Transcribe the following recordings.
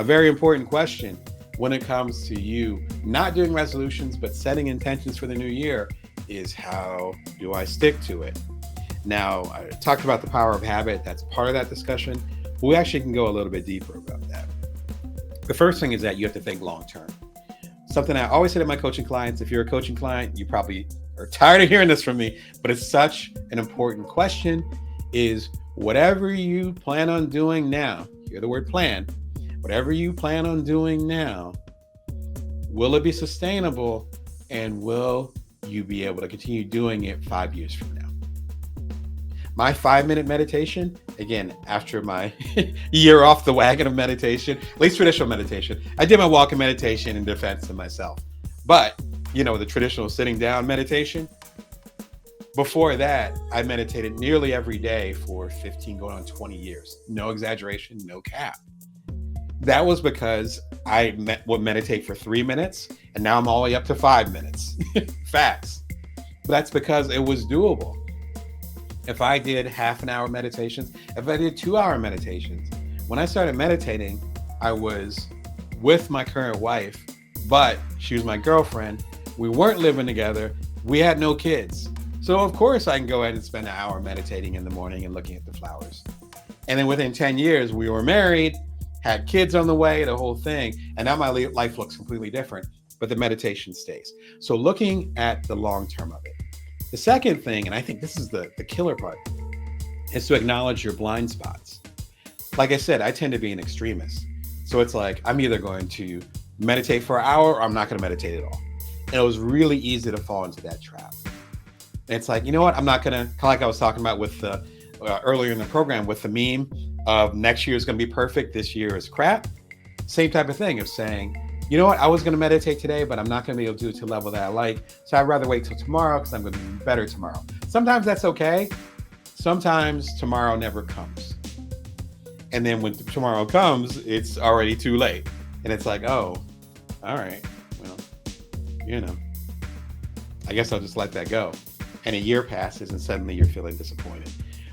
A very important question when it comes to you not doing resolutions, but setting intentions for the new year is, how do I stick to it? Now, I talked about the power of habit. That's part of that discussion. But we actually can go a little bit deeper about that. The first thing is that you have to think long term. Something I always say to my coaching clients: if you're a coaching client, you probably are tired of hearing this from me, but it's such an important question, is whatever you plan on doing now, hear the word plan, whatever you plan on doing now, will it be sustainable, and will you be able to continue doing it 5 years from now? My 5-minute meditation, again, after my year off the wagon of meditation, at least traditional meditation, I did my walking meditation in defense of myself. But, the traditional sitting down meditation, before that, I meditated nearly every day for 15, going on 20 years. No exaggeration, no cap. That was because I would meditate for 3 minutes, and now I'm all the way up to 5 minutes. Facts. But that's because it was doable. If I did half an hour meditations, if I did 2-hour meditations, when I started meditating, I was with my current wife, but she was my girlfriend. We weren't living together. We had no kids. So of course I can go ahead and spend an hour meditating in the morning and looking at the flowers. And then within 10 years, we were married, had kids on the way, the whole thing. And now my life looks completely different, but the meditation stays. So looking at the long term of it. The second thing, and I think this is the killer part, is to acknowledge your blind spots. Like I said, I tend to be an extremist. So it's like, I'm either going to meditate for an hour or I'm not going to meditate at all. And it was really easy to fall into that trap. And it's like, you know what? I'm not going to, kind of like I was talking about with the earlier in the program with the meme of next year is going to be perfect, this year is crap. Same type of thing of saying, you know what, I was going to meditate today, but I'm not going to be able to do it to a level that I like. So I'd rather wait till tomorrow because I'm going to be better tomorrow. Sometimes that's okay. Sometimes tomorrow never comes. And then when tomorrow comes, it's already too late. And it's like, oh, all right, well, I guess I'll just let that go. And a year passes and suddenly you're feeling disappointed.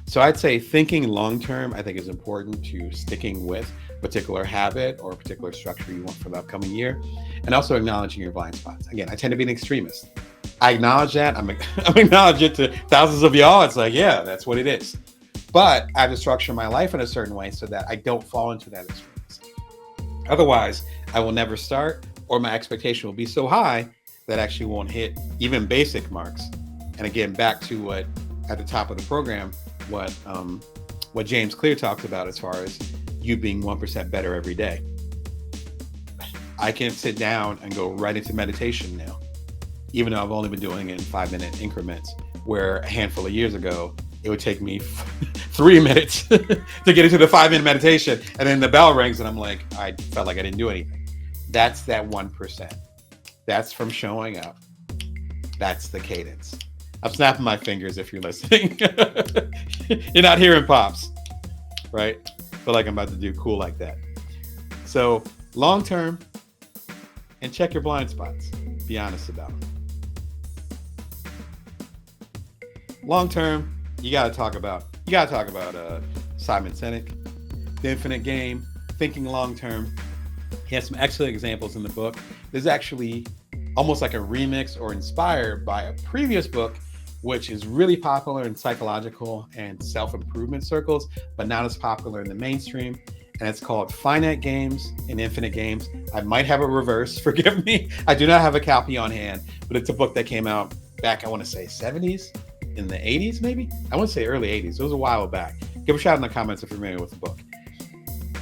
So I'd say thinking long-term, I think, is important to sticking with a particular habit or a particular structure you want for the upcoming year, and also acknowledging your blind spots. Again, I tend to be an extremist. I acknowledge that. I'm acknowledging it to thousands of y'all. It's like, yeah, that's what it is. But I have to structure my life in a certain way so that I don't fall into that extremism. Otherwise, I will never start, or my expectation will be so high that I actually won't hit even basic marks. And again, back to what at the top of the program, what James Clear talked about as far as you being 1% better every day. I can sit down and go right into meditation now, even though I've only been doing it in 5-minute increments, where a handful of years ago, it would take me 3 minutes to get into the 5-minute meditation. And then the bell rings and I'm like, I felt like I didn't do anything. That's that 1%. That's from showing up. That's the cadence. I'm snapping my fingers if you're listening. You're not hearing pops, right? Feel like I'm about to do cool like that. So long term, and check your blind spots. Be honest about them. Long term, you gotta talk about Simon Sinek, The Infinite Game, thinking long term. He has some excellent examples in the book. There's actually almost like a remix or inspired by a previous book, which is really popular in psychological and self-improvement circles, but not as popular in the mainstream. And it's called Finite Games and Infinite Games. I might have a reverse, forgive me. I do not have a copy on hand, but it's a book that came out back, I want to say 70s, in the 80s maybe? I want to say early 80s. It was a while back. Give a shout in the comments if you're familiar with the book.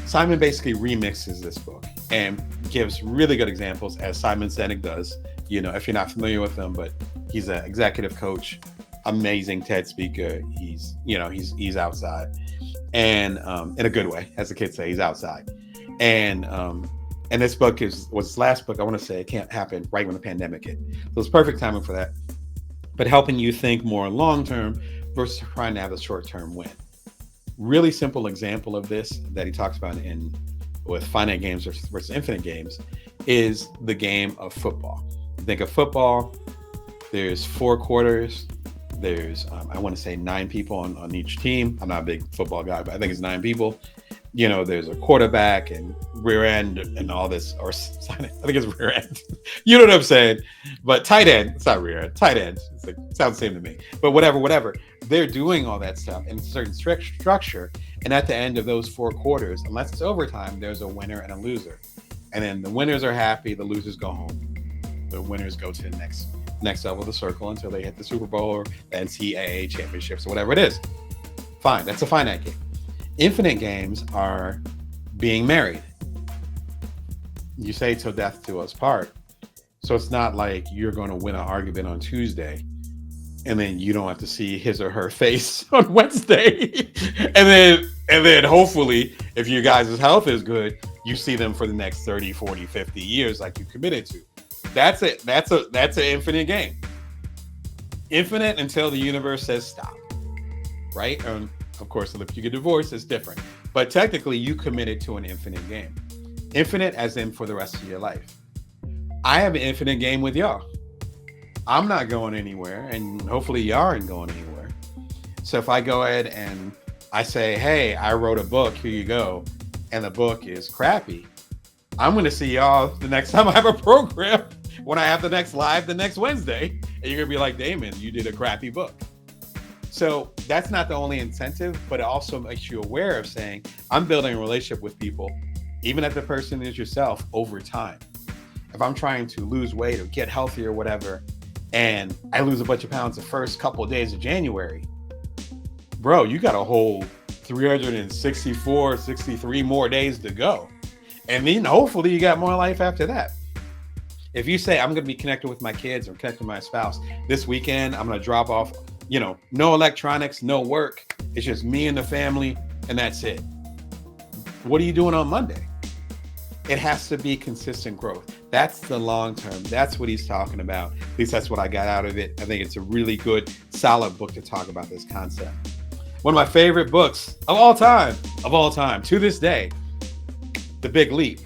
Simon basically remixes this book and gives really good examples, as Simon Sinek does. If you're not familiar with him, but he's an executive coach, amazing TED speaker. He's outside, and in a good way, as the kids say, he's outside. And this book was his last book. I want to say it can't happen right when the pandemic hit, so it's perfect timing for that. But helping you think more long term versus trying to have a short term win. Really simple example of this that he talks about with finite games versus infinite games is the game of football. Think of football. There's 4 quarters. There's, I want to say 9 people on each team. I'm not a big football guy, but I think it's 9 people. there's a quarterback and rear end and all this, or I think it's rear end. You know what I'm saying? But tight end, it's not rear end, tight end. It's like, it sounds the same to me. But whatever. They're doing all that stuff in a certain structure. And at the end of those 4 quarters, unless it's overtime, there's a winner and a loser. And then the winners are happy, the losers go home. The winners go to the next level of the circle until they hit the Super Bowl or the NCAA championships or whatever it is. Fine, that's a finite game. Infinite games are being married. You say till death do us part. So it's not like you're going to win an argument on Tuesday and then you don't have to see his or her face on Wednesday. and then hopefully, if you guys' health is good, you see them for the next 30, 40, 50 years like you committed to. That's it. That's an infinite game. Infinite until the universe says stop. Right? And of course, if you get divorced, it's different. But technically, you committed to an infinite game. Infinite as in for the rest of your life. I have an infinite game with y'all. I'm not going anywhere, and hopefully y'all aren't going anywhere. So if I go ahead and I say, hey, I wrote a book, here you go, and the book is crappy, I'm going to see y'all the next time I have a program, when I have the next live the next Wednesday, and you're going to be like, Damon, you did a crappy book. So that's not the only incentive, but it also makes you aware of saying, I'm building a relationship with people, even if the person is yourself, over time. If I'm trying to lose weight or get healthy or whatever, and I lose a bunch of pounds the first couple of days of January, bro, you got a whole 364, 63 more days to go. And then hopefully you got more life after that. If you say, I'm going to be connected with my kids or connected with my spouse this weekend, I'm going to drop off, no electronics, no work. It's just me and the family, and that's it. What are you doing on Monday? It has to be consistent growth. That's the long term. That's what he's talking about. At least that's what I got out of it. I think it's a really good, solid book to talk about this concept. One of my favorite books of all time, to this day, The Big Leap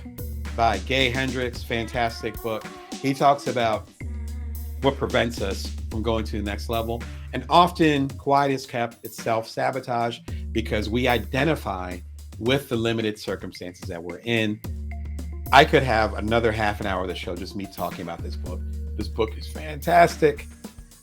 by Gay Hendricks. Fantastic book. He talks about what prevents us from going to the next level. And often quiet is kept, it's self-sabotage, because we identify with the limited circumstances that we're in. I could have another half an hour of the show just me talking about this book. This book is fantastic.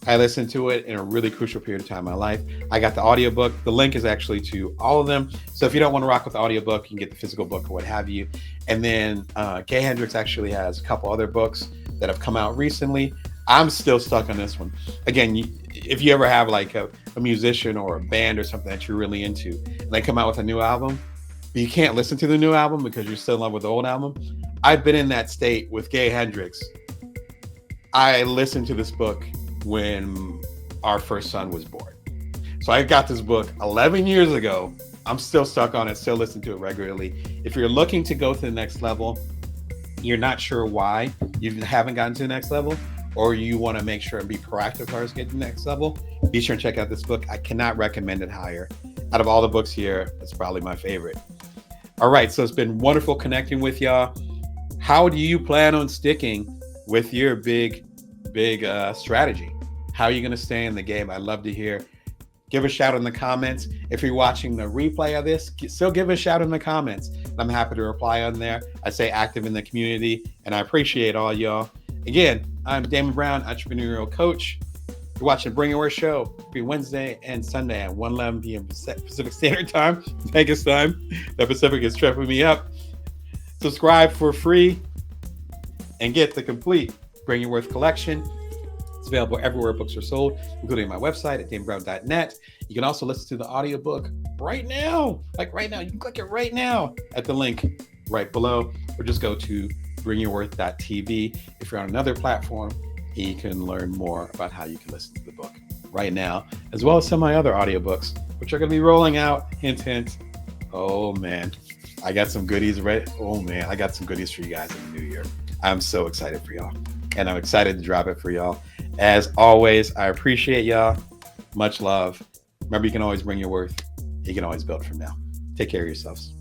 I listened to it in a really crucial period of time in my life. I got the audiobook. The link is actually to all of them. So if you don't want to rock with the audiobook, you can get the physical book or what have you. And then Gay Hendricks actually has a couple other books that have come out recently. I'm still stuck on this one. Again, if you ever have like a musician or a band or something that you're really into, and they come out with a new album, but you can't listen to the new album because you're still in love with the old album. I've been in that state with Gay Hendricks. I listened to this book when our first son was born. So I got this book 11 years ago. I'm still stuck on it, still listen to it regularly. If you're looking to go to the next level, you're not sure why you haven't gotten to the next level, or you want to make sure and be proactive towards getting to the next level, be sure and check out this book. I cannot recommend it higher. Out of all the books here, it's probably my favorite. All right, so it's been wonderful connecting with y'all. How do you plan on sticking with your big strategy? How are you going to stay in the game? I'd love to hear. Give a shout in the comments. If you're watching the replay of this, still give a shout in the comments. I'm happy to reply on there. I stay active in the community, and I appreciate all y'all. Again, I'm Damon Brown, entrepreneurial coach. You're watching Bring Your Worth Show every Wednesday and Sunday at 1:11 p.m. Pacific Standard Time, Vegas time. The Pacific is tripping me up. Subscribe for free and get the complete Bring Your Worth collection. It's available everywhere books are sold, including my website at damonbrown.net. You can also listen to the audiobook right now. Like right now. You can click it right now at the link right below, or just go to bringyourworth.tv. If you're on another platform, you can learn more about how you can listen to the book right now, as well as some of my other audiobooks, which are going to be rolling out. Hint, hint. Oh, man. I got some goodies ready. Oh, man. I got some goodies for you guys in the new year. I'm so excited for y'all, and I'm excited to drop it for y'all. As always, I appreciate y'all. Much love. Remember, you can always bring your worth. You can always build from now. Take care of yourselves.